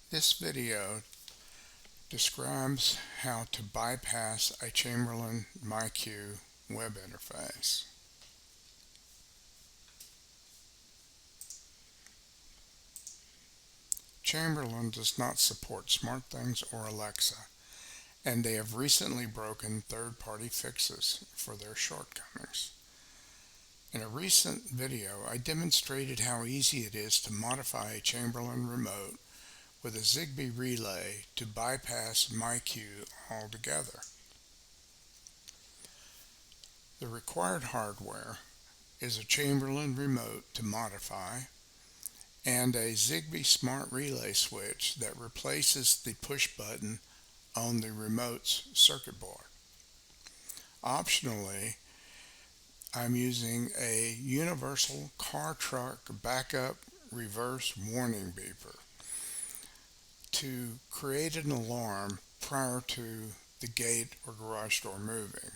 This video describes how to bypass a Chamberlain MyQ web interface. Chamberlain does not support SmartThings or Alexa, and they have recently broken third-party fixes for their shortcomings. In a recent video, I demonstrated how easy it is to modify a Chamberlain remote with a ZigBee relay to bypass MyQ altogether. The required hardware is a Chamberlain remote to modify and a ZigBee Smart Relay switch that replaces the push button on the remote's circuit board. Optionally, I'm using a universal car truck backup reverse warning beeper to create an alarm prior to the gate or garage door moving.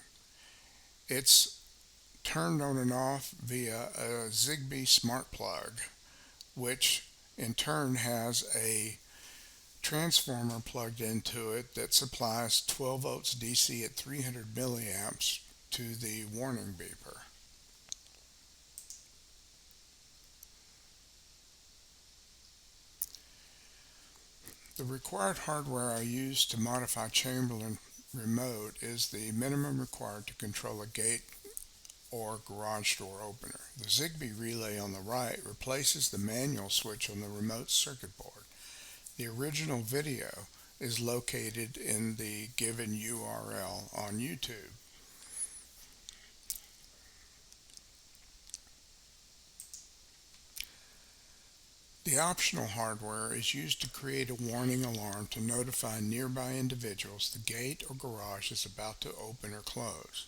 It's turned on and off via a ZigBee smart plug, which in turn has a transformer plugged into it that supplies 12 volts DC at 300 milliamps to the warning beeper. The required hardware I use to modify Chamberlain remote is the minimum required to control a gate or garage door opener. The ZigBee relay on the right replaces the manual switch on the remote circuit board. The original video is located in the given URL on YouTube. The optional hardware is used to create a warning alarm to notify nearby individuals the gate or garage is about to open or close.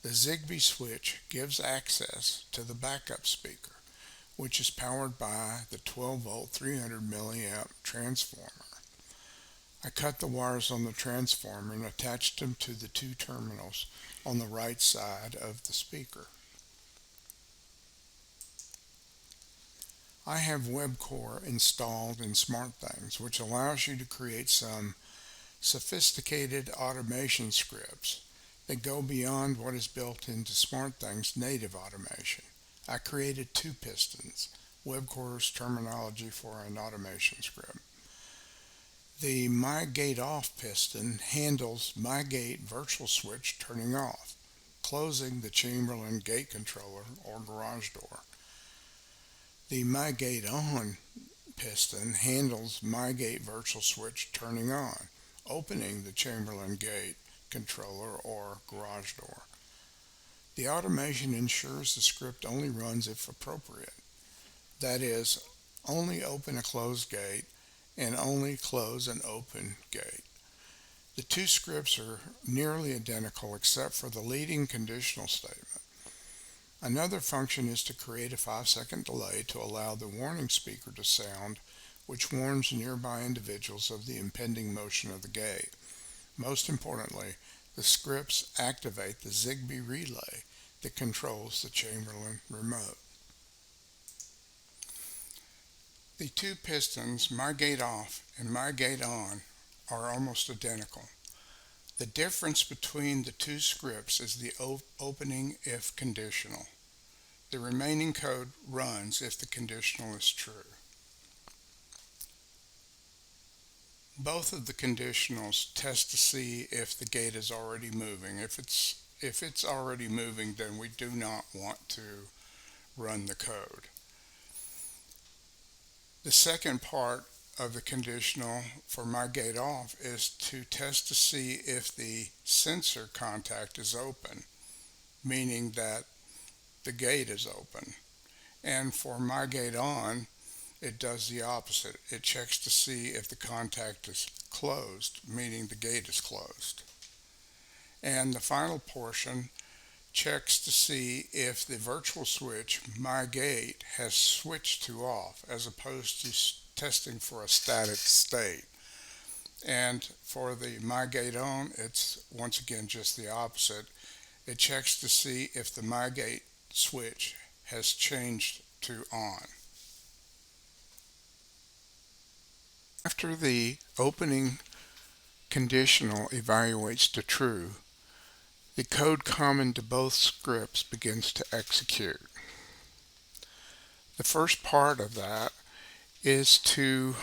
The ZigBee switch gives access to the backup speaker, which is powered by the 12 volt 300 milliamp transformer. I cut the wires on the transformer and attached them to the two terminals on the right side of the speaker. I have WebCORE installed in SmartThings, which allows you to create some sophisticated automation scripts that go beyond what is built into SmartThings' native automation. I created two pistons, WebCORE's terminology for an automation script. The MyGateOff piston handles MyGate virtual switch turning off, closing the Chamberlain gate controller or garage door. The MyGateOn piston handles MyGate virtual switch turning on, opening the Chamberlain gate controller or garage door. The automation ensures the script only runs if appropriate. That is, only open a closed gate and only close an open gate. The two scripts are nearly identical except for the leading conditional statement. Another function is to create a 5-second delay to allow the warning speaker to sound, which warns nearby individuals of the impending motion of the gate. Most importantly, the scripts activate the ZigBee relay that controls the Chamberlain remote. The two pistons, MyGateOff and MyGateOn, are almost identical. The difference between the two scripts is the opening if conditional. The remaining code runs if the conditional is true. Both of the conditionals test to see if the gate is already moving. If it's already moving, then we do not want to run the code. The second part of the conditional for MyGateOff is to test to see if the sensor contact is open, meaning that the gate is open. And for MyGateOn, it does the opposite. It checks to see if the contact is closed, meaning the gate is closed. And the final portion checks to see if the virtual switch MyGate has switched to off as opposed to testing for a static state. And for the MyGateOn, it's once again just the opposite. It checks to see if the MyGate switch has changed to on. After the opening conditional evaluates to true, the code common to both scripts begins to execute. The first part of that is to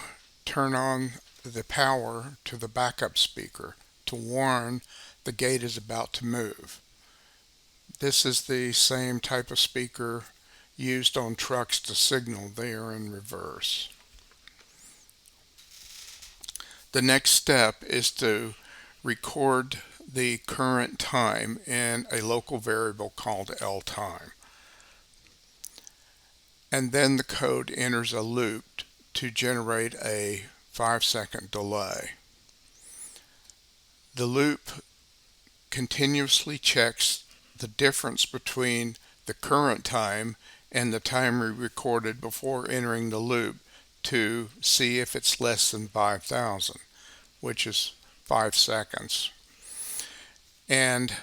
turn on the power to the backup speaker to warn the gate is about to move. This is the same type of speaker used on trucks to signal they are in reverse. The next step is to record the current time in a local variable called LTime. And then the code enters a loop to generate a 5-second delay. The loop continuously checks the difference between the current time and the time we recorded before entering the loop to see if it's less than 5,000, which is 5 seconds. And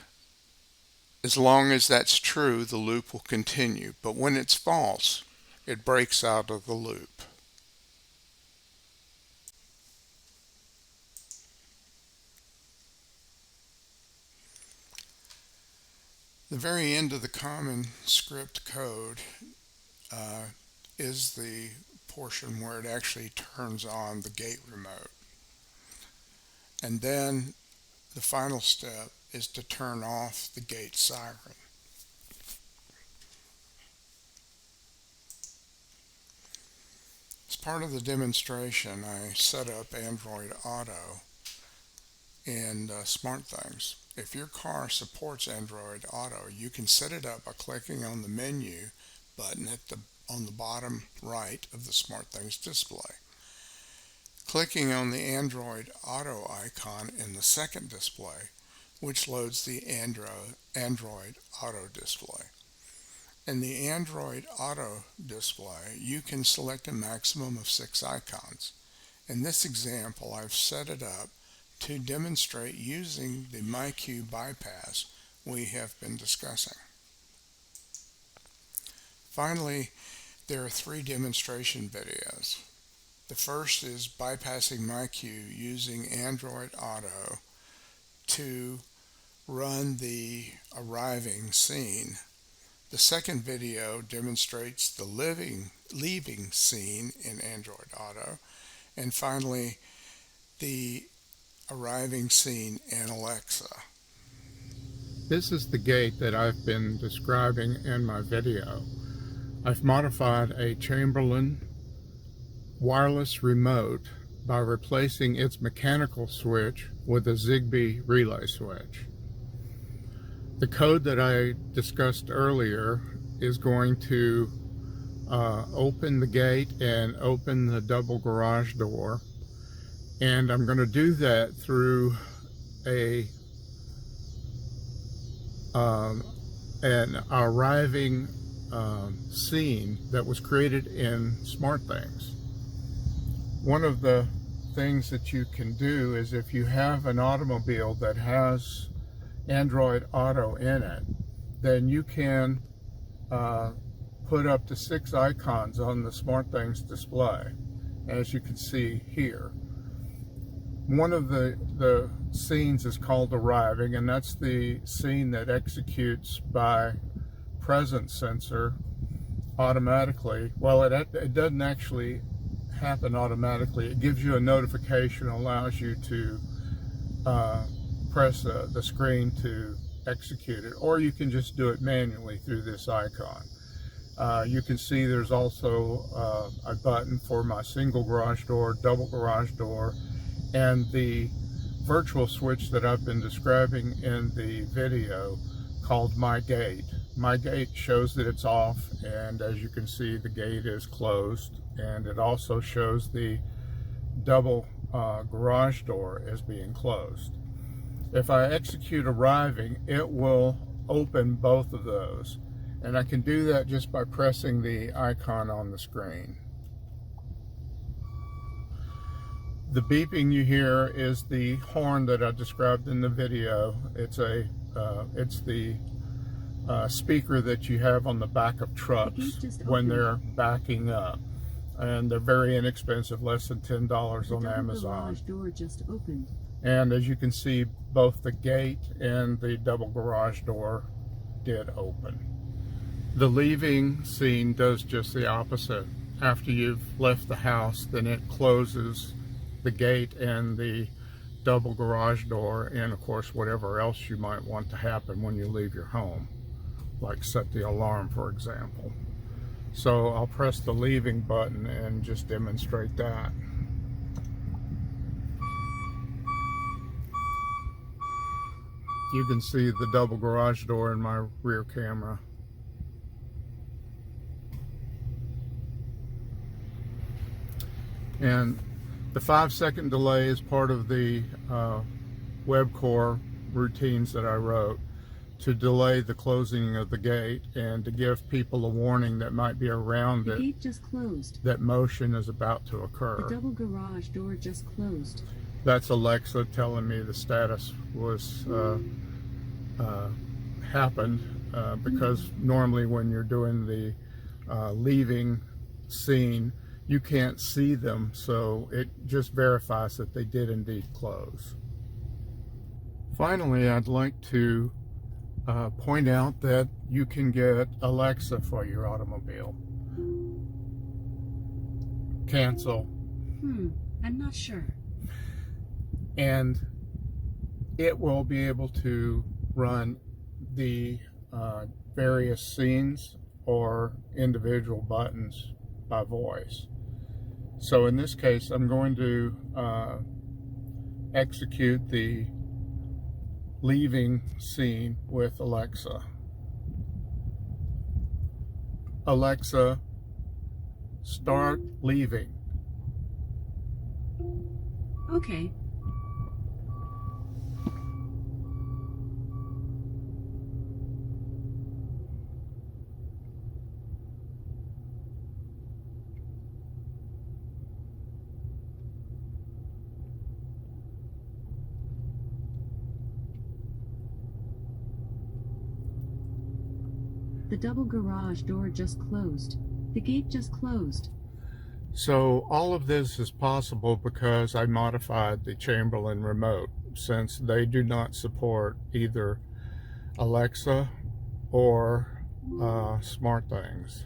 as long as that's true, the loop will continue. But when it's false, it breaks out of the loop. The very end of the common script code is the portion where it actually turns on the gate remote. And then the final step is to turn off the gate siren. As part of the demonstration, I set up Android Auto in SmartThings. If your car supports Android Auto, you can set it up by clicking on the menu button on the bottom right of the SmartThings display. Clicking on the Android Auto icon in the second display, which loads the Android Auto display. In the Android Auto display, you can select a maximum of 6 icons. In this example, I've set it up to demonstrate using the MyQ bypass we have been discussing. Finally, there are 3 demonstration videos. The first is bypassing MyQ using Android Auto to run the arriving scene. The second video demonstrates the leaving scene in Android Auto. And finally, the arriving scene in Alexa. This is the gate that I've been describing in my video. I've modified a Chamberlain wireless remote by replacing its mechanical switch with a ZigBee relay switch. The code that I discussed earlier is going to open the gate and open the double garage door, and I'm going to do that through an arriving scene that was created in SmartThings. One of the things that you can do is if you have an automobile that has Android Auto in it, then you can put up to 6 icons on the SmartThings display, as you can see here. One of the scenes is called arriving, and that's the scene that executes by presence sensor automatically. Well, it doesn't actually happen automatically. It gives you a notification, allows you to press the screen to execute it, or you can just do it manually through this icon. You can see there's also a button for my single garage door, double garage door, and the virtual switch that I've been describing in the video called My Gate. My Gate shows that it's off, and as you can see, the gate is closed, and it also shows the double garage door as being closed. If I execute arriving, it will open both of those, and I can do that just by pressing the icon on the screen. The beeping you hear is the horn that I described in the video. It's the speaker that you have on the back of trucks when they're backing up. and they're very inexpensive, less than $10 on Amazon. The double garage door just opened. And as you can see, both the gate and the double garage door did open. The leaving scene does just the opposite. After you've left the house, then it closes the gate and the double garage door, and of course whatever else you might want to happen when you leave your home, like set the alarm, for example. So I'll press the leaving button and just demonstrate that. You can see the double garage door in my rear camera. And the 5-second delay is part of the WebCORE routines that I wrote to delay the closing of the gate and to give people a warning that might be around The it. gate just closed. That motion is about to occur. The double garage door just closed. That's Alexa telling me the status was happened because normally when you're doing the leaving scene, you can't see them, so it just verifies that they did indeed close. Finally, I'd like to point out that you can get Alexa for your automobile. Cancel. I'm not sure. And it will be able to run the various scenes or individual buttons by voice. So in this case, I'm going to execute the leaving scene with Alexa. Alexa, start leaving. Okay. The double garage door just closed. The gate just closed. So all of this is possible because I modified the Chamberlain remote, since they do not support either Alexa or SmartThings.